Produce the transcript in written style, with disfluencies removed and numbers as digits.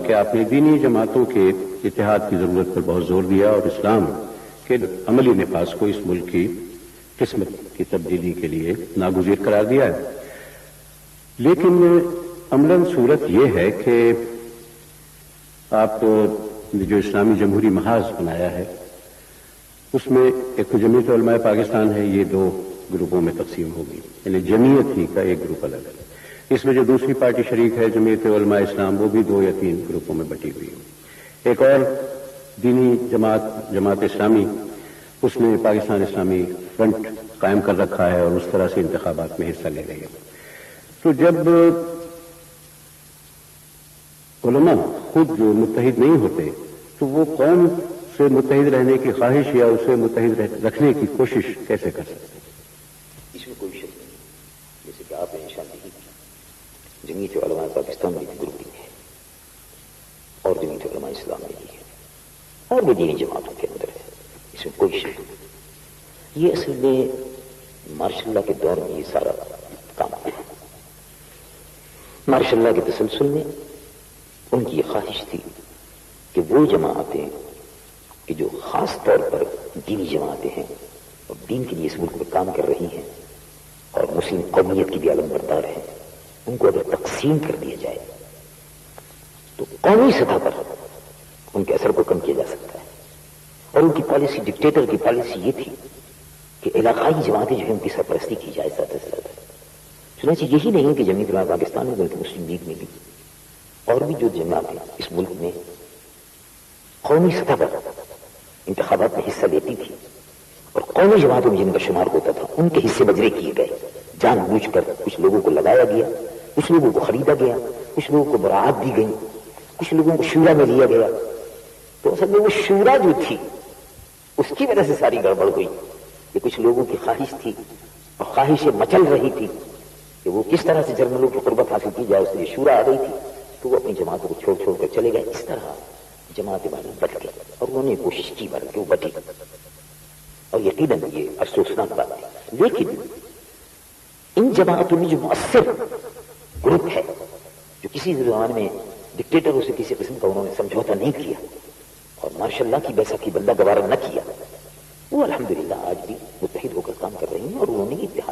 کہ آپ نے دینی جماعتوں کے اتحاد کی ضرورت پر بہت زور دیا اور اسلام کے عملی نفاذ کو اس ملک کی قسمت کی تبدیلی کے لیے ناگزیر قرار دیا ہے. لیکن عملاً صورت یہ ہے کہ آپ نے جو اسلامی جمہوری محاذ بنایا ہے اس میں ایک تو جمعیت علماء پاکستان ہے، یہ دو گروپوں میں تقسیم ہوگی، یعنی جمعیت ہی کا ایک گروپ الگ ہے. اس میں جو دوسری پارٹی شریک ہے جمعیت علماء اسلام، وہ بھی 2 یا 3 گروپوں میں بٹی ہوئی ہے. ایک اور دینی جماعت اسلامی، اس نے پاکستان اسلامی فرنٹ قائم کر رکھا ہے اور اس طرح سے انتخابات میں حصہ لے رہی ہے. تو جب علماء خود جو متحد نہیں ہوتے تو وہ قوم سے متحد رہنے کی خواہش یا اسے متحد رکھنے کی کوشش کیسے کر سکتے ہیں؟ اس میں کوئی شک نہیں. جیسے کہ آپ نے نشان دی، جمعیت علماء پاکستان میں گروپنگ ہے اور جمعیت علماء اسلام میں بھی ہے اور بھی دینی جماعتوں کے اندر ہے، اس میں کوئی شک نہیں. یہ اصل میں ماشاء اللہ کے دور میں یہ سارا کام ہے. ماشاء اللہ کے تسلسل میں ان کی یہ خواہش تھی کہ وہ جماعتیں کہ جو خاص طور پر دینی جماعتیں ہیں اور دین کے لیے اس ملک میں کام کر رہی ہیں اور مسلم قومیت کی بھی علم بردار ہیں، ان کو اگر تقسیم کر دیا جائے تو قومی سطح پر ان کے اثر کو کم کیا جا سکتا ہے. اور ان کی پالیسی، ڈکٹیٹر کی پالیسی یہ تھی کہ علاقائی جماعتیں جو ہیں ان کی سرپرستی کی جائے زیادہ سے زیادہ. چنانچہ یہی نہیں کہ جمعیت علماء پاکستان میں بلکہ مسلم لیگ میں بھی اور بھی جو جماعتیں اس ملک میں قومی سطح پر انتخابات میں حصہ لیتی تھی اور قومی جماعتوں میں جن کا شمار ہوتا تھا ان کے حصے بجرے کیے گئے. جان بوجھ کر کچھ لوگوں کو لگایا گیا، کچھ لوگوں کو خریدا گیا، کچھ لوگوں کو براعت دی گئی، کچھ لوگوں کو شورا میں لیا گیا. تو اصل میں وہ شورا جو تھی اس کی وجہ سے ساری گڑبڑ ہوئی. یہ کچھ لوگوں کی خواہش تھی اور خواہشیں مچل رہی تھی کہ وہ کس طرح سے جرنلوں کی قربت حاصل کی جائے، اس لیے شورا آ گئی تھی تو وہ اپنی جماعتوں کو چھوڑ چھوڑ کر چلے گئے. اس طرح جماعتیں والے بٹ گئے اور انہوں نے کوشش کی بڑھ کے وہ بٹی اور یقیناً یہ افسوسناک بات ہے. لیکن ان جماعتوں میں جو مؤثر گروپ ہے جو کسی زبان میں ڈکٹیٹروں سے کسی قسم کا انہوں نے سمجھوتا نہیں کیا اور ماشاء اللہ کی بیسا کی بندہ گوارا نہ کیا، وہ الحمدللہ آج بھی متحد ہو کر کام کر رہی ہیں اور انہوں نے اتحاد